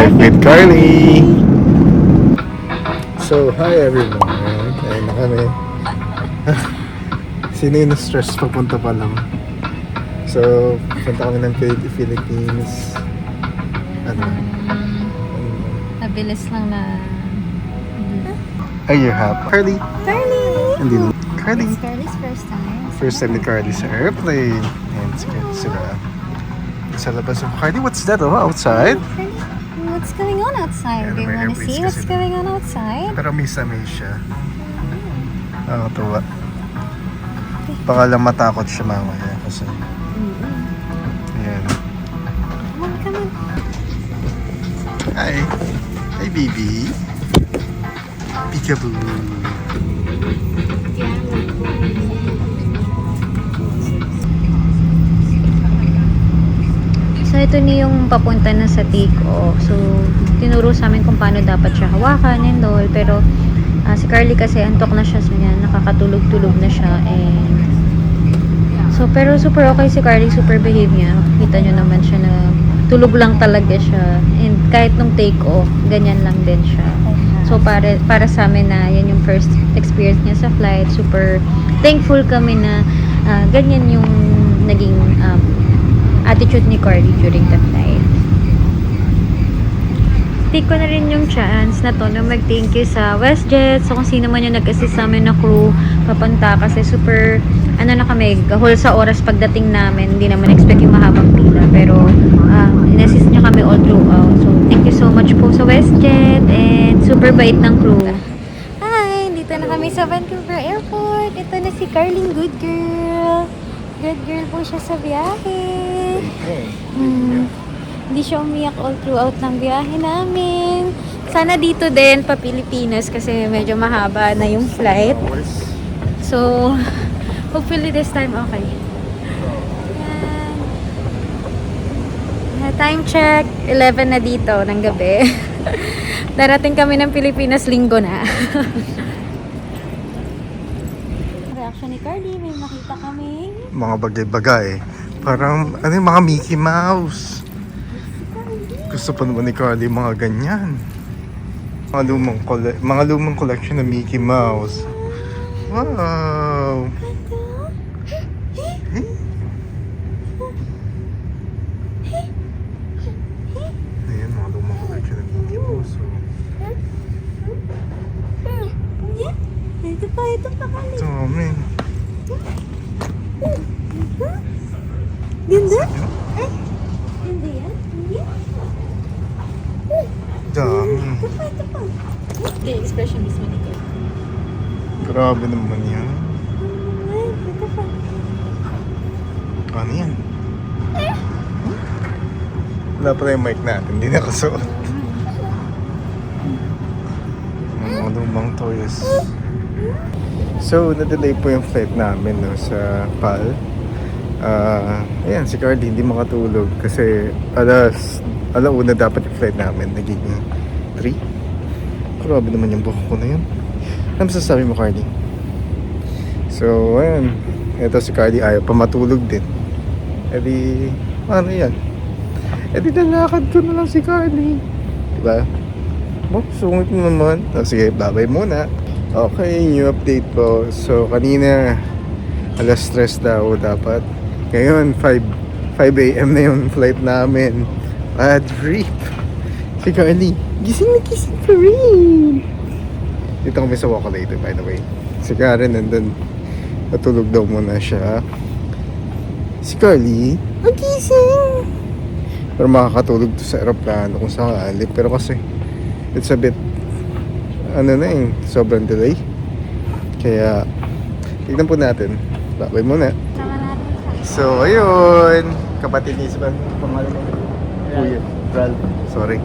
Life with Carly! So, hi everyone! Kain na kami. Sino yung na-stress papunta pa lang? So, punta kami ng Philippines. Nabilis lang na... Are you happy? Carly! Carly! Hindi. Carly! It's Carly's first time. First time ni Carly sa airplane. And sige, sila. Sa labas ng Carly, what's that? Oh, outside? Carly, what's going on outside? Yeah, Do you may want to airplanes see what's kasi going on outside? Pero miss na miss siya. Tuwa. Baka lang matakot siya mamaya kasi. Ayan. Come on, come on. Hi. Hi, baby. Peekaboo. So, ito na yung papunta na sa take-off. So, tinuro sa amin kung paano dapat siya hawakan and all. Pero, si Carly kasi antok na siya. So, yan, nakakatulog-tulog na siya. And, so, pero super okay si Carly. Super behave niya. Kita nyo naman siya na tulog lang talaga siya. And kahit nung take-off, ganyan lang din siya. So, para sa amin na yan yung first experience niya sa flight. Super thankful kami na ganyan yung naging attitude ni Carly during the flight. Take ko na rin yung chance na to na mag-thank you sa WestJet. So, kung sino man yung nag-assist sa amin na crew papunta kasi super, na kami, gahol sa oras pagdating namin. Hindi naman expect yung mahabang pila. Pero, in-assist niya kami all throughout. So, thank you so much po sa WestJet and super bait ng crew. Hi! Dito na kami sa Vancouver Airport. Ito na si Carling Good Girl. Good girl po siya sa biyahe. Hindi siya umiyak all throughout ng biyahe namin. Sana dito din pa Pilipinas kasi medyo mahaba na yung flight. So, hopefully this time okay. Yan. Time check, 11 na dito ng gabi. Darating kami ng Pilipinas linggo na. Reaction ni Carly, may makita kami. Mga bagay-bagay. Parang, mga Mickey Mouse. Gusto pa naman ni Carly mga ganyan. Mga lumang collection ng Mickey Mouse. Wow! Ayan, mga lumang collection ng Mickey Mouse. Ito pa kami. Dami. Ganda? Hindi yan? Dami. Ito pa. The expression mismo nito. Grabe naman yan. Ito pa. Ano yan? Wala pala yung mic natin, hindi nakasuot. Mga lumang toys. So, na-delay po yung flight namin sa PAL. Ayan, si Carly hindi makatulog kasi alauna dapat yung flight namin. Naging 3. Grabe naman yung buhok ko na yun. Ano masasabi mo, Carly? So, ayan. Ito si Carly ayaw pa matulog din. E di, ano yan? E di nalakad ko na lang si Carly. Diba? Sungit mo naman. Sige, bye-bye muna. Okay, new update po. So, kanina, alas 3 daw dapat. Ngayon, 5 a.m. na yung flight namin. Bad trip. Si Carly, gising na gising pa rin. Dito kami sa Wacolator, by the way. Si Karen nandun. Natulog daw muna siya. Si Carly, nagising. Pero makakatulog to sa aeroplano kung sakali. Pero kasi, it's a bit sobrang delay. Kaya, tignan po natin. Bye muna. So, ayun. Kapatid ni Isabel. Pangalan mo? Kuya. Ralph. Sorry.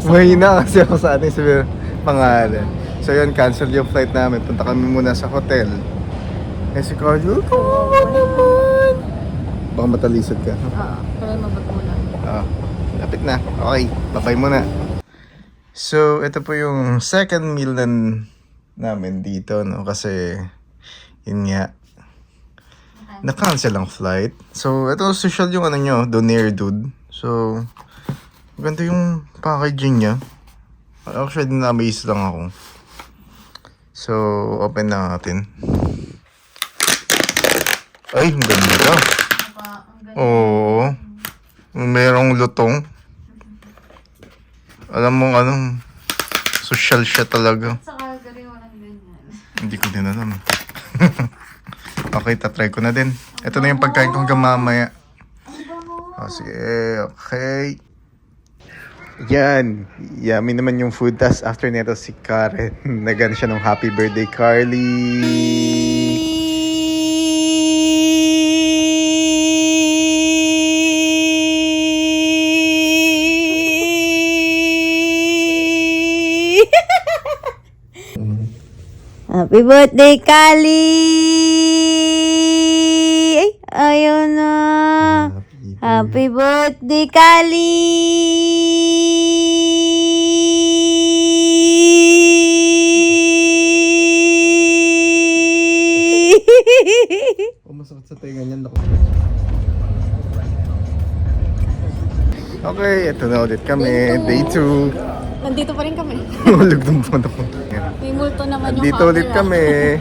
Mahina kasi ako sa ating sabi pangalan. So, yun. Cancel yung flight namin. Punta kami muna sa hotel. Eh, si Carlo, kawawa naman. Baka matalisod ka. Kaya mabago mo lang. Lapit na. Okay. Bye muna. So, ito po yung second meal namin dito, no? Kasi, yun nga, na-cancel ang flight. So, ito social yung Donair dude. So, Ganda yung packaging niya. Actually, na-amaze lang ako. So, open na natin. Ay, ang ganda. Oo. Merong lutong. Alam mo anong social siya talaga. Sa Calgary, walang ganyan. Hindi ko din alam. Okay, tatry ko na din. Ito na yung pagkain kong gamamaya. Oh, sige, okay. Yan. Yummy naman yung food. Tas after nito si Karen. Nagano siya ng happy birthday, Carly. Happy birthday, Kali! Ay, ayaw na. Happy birthday, Kali! Oh, masakit sa tenga niyan. Okay, ito na ulit kami. Day 2. Nandito pa rin kami. Hulog ng puno. May multo naman yung Dito ulit kami.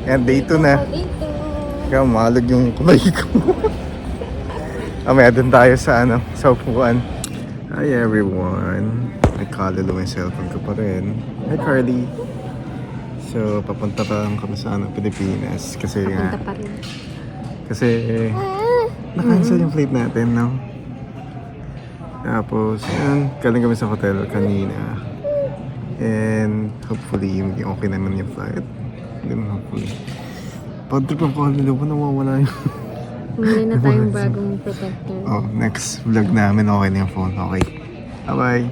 Yan, day 2 na. Dito. Kaya malog yung kamay ko. Mamaya dun tayo sa sa upuan. Hi everyone. May kalalo yung cellphone ko pa rin. Hi Carly. So, papunta pa lang kami sa Pilipinas. Kasi Punta pa rin. Kasi na-cancel yung flight natin, no? Tapos, yan, galing kami sa hotel kanina. And hopefully, maging okay naman yung flight. Hindi naman hopefully. Pag-trip ang kalilo ko, nawawala yung... Bumili na tayong bagong protector. Oh, next vlog namin, okay na yung phone. Okay. Bye-bye.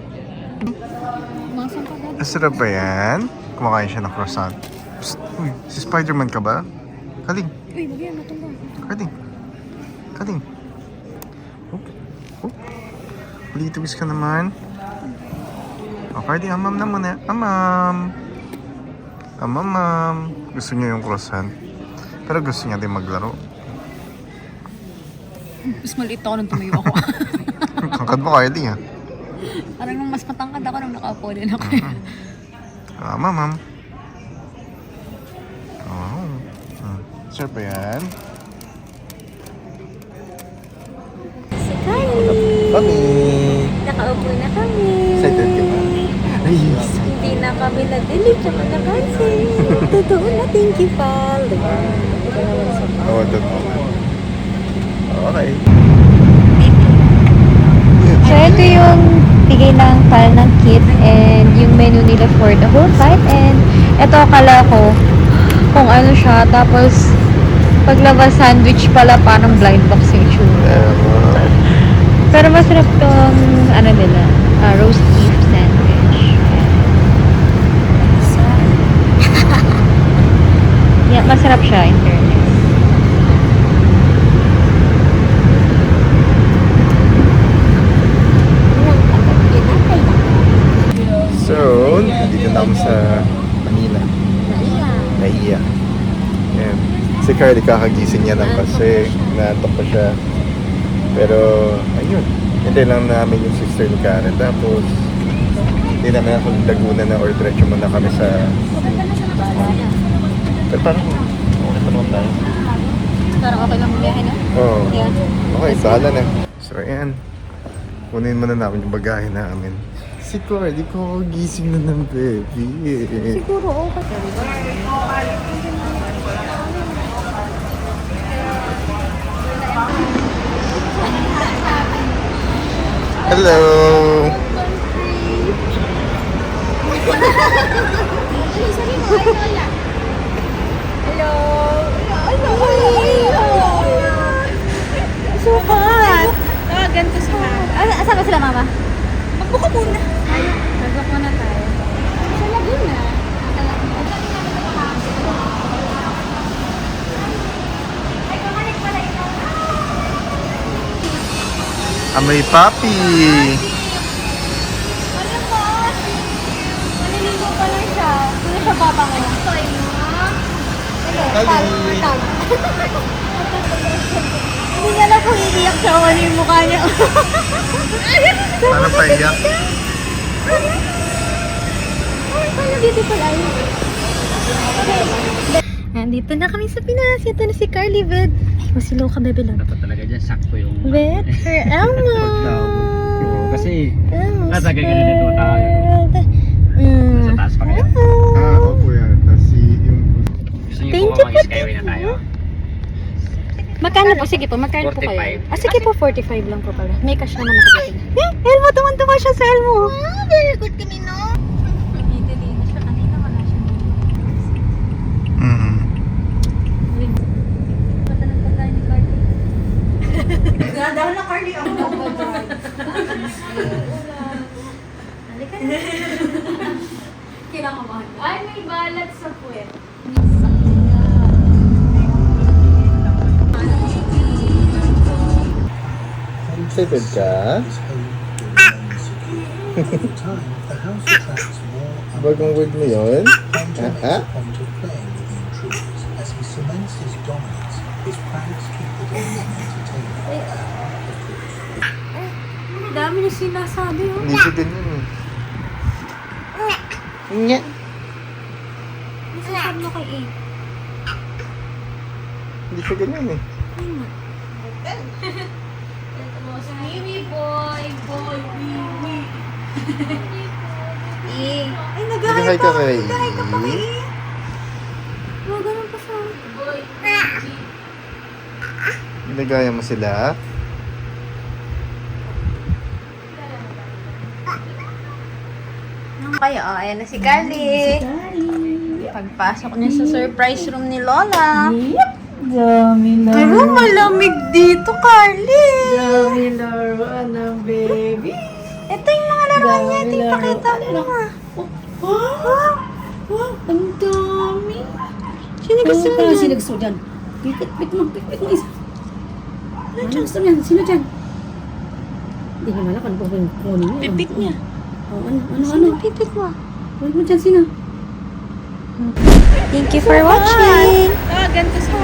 Nasaan pa dad? Masarap ba yan? Kumakain siya ng croissant. Psst, uy, si Spider-Man ka ba? Kaling, Uy, bagyan, matumba. kaling. Kaling. Oh, oh. Litwis ka naman. Okay, di amam na muna. Amam. Amam. Gusto niya yung croissant. Pero gusto niya din maglaro. Mas maliit ako nung tumayo ako. Tangkad mo, Kylie, ha? Parang nung mas matangkad ako nung nakaupo din ako. Amam. Oh. Sir ba yan? Kami. Nakaupo na kami. Excited ka ba? Ay, yes. Hindi na kami na-delete tsaka na-cancel. Totoo na, thank you, pal. Diba? Ito naman sa pal. Oo, totoo. Okay. So, ito yung bigay ng pal ng kit and yung menu nila for the whole flight. And ito, akala ko kung ano siya. Tapos, paglabas sandwich pala, parang blind box yung tsura. Pero masarap tong, ano nila, roast beef sandwich. Yeah, masarap siya in fairness. So, dito na kami sa Manila. Naiya. Ayan. Si Carly kakagising niya lang kasi naantok pa siya. Pero, ayun. Hindi lang namin yung sister ni Karen. Tapos, hindi namin ako Laguna na or diretso muna kami sa... Pero parang, okay pa naman tayo. Parang okay lang bumiyahe, no? Oo. Yeah. Okay, bahala na. So, ayan. Kunin muna namin yung bagahe namin. Si Carly, kakagising na ng baby. Siguro okay. Hello! Hello! Sukat! Ganito sila. Saan ba sila, mama? Magbuka muna. Magbuka muna tayo. Sa Laguna. Amoy papi! Ano po? Maliligo pa lang siya. Hindi siya babango. Sorry, ma. Kali! Hindi niya lang kung iiyak siya, ano yung mukha niya. Paano pa iyak? Paano beautiful eyes? Nandito na kami sa Pinas. Ito na si Carly, Bed. Ay, masilaw ka, Bebe lang. Dapat talaga dyan, sakto yung... Bed, for Elmo. Kasi, Elmo. nasa ganyan dito tayo. Sa taas pa kayo. Opo yan. Tapos yung... Gusto niyo Thank po you po. mag-skyway na tayo? Magkano po? Sige po, magkano po kayo? 45. Sige po, 45 lang po pala. May cash naman nakabili. Elmo, tuwan-tuwa siya sa Elmo. Very good kami, no? Nagidili na siya. Kanina wala siya. Patanong pa tayo ni Carly. Dahil na Carly ako. Halika na. Kinakabahan. Ay, may balat sa puwet. Excited ka? Bagong word mo yun? Ha? Dami na sinasabi, oh. Hindi siya ganyan eh. Nga. Nasasabi mo kay A. Hindi siya ganyan eh. Mimi boy, Mimi. Ay, Nag-hi ka kay Oh, ganun pa siya. Ginagaya mo sila? Kaya, oh, ayan na si Carly. Pagpasok niya sa surprise room ni Lola. Dami na. Pero malamig dito, Carly. Dami laruan ng baby. Ito yung mga laruan niya. Ito yung pakita mo nga. Wow! Wow! Ang dami. Sino gusto mo Sino yan? sino gusto mo dyan? Pikit mo isa. Ano dyan gusto mo yan? Sino dyan? Hindi naman alam kung ano kunin niya. Pipit niya. Oh, ano? Sino pipit mo? Huwag mo dyan, sino? Thank you for watching. Ganito sa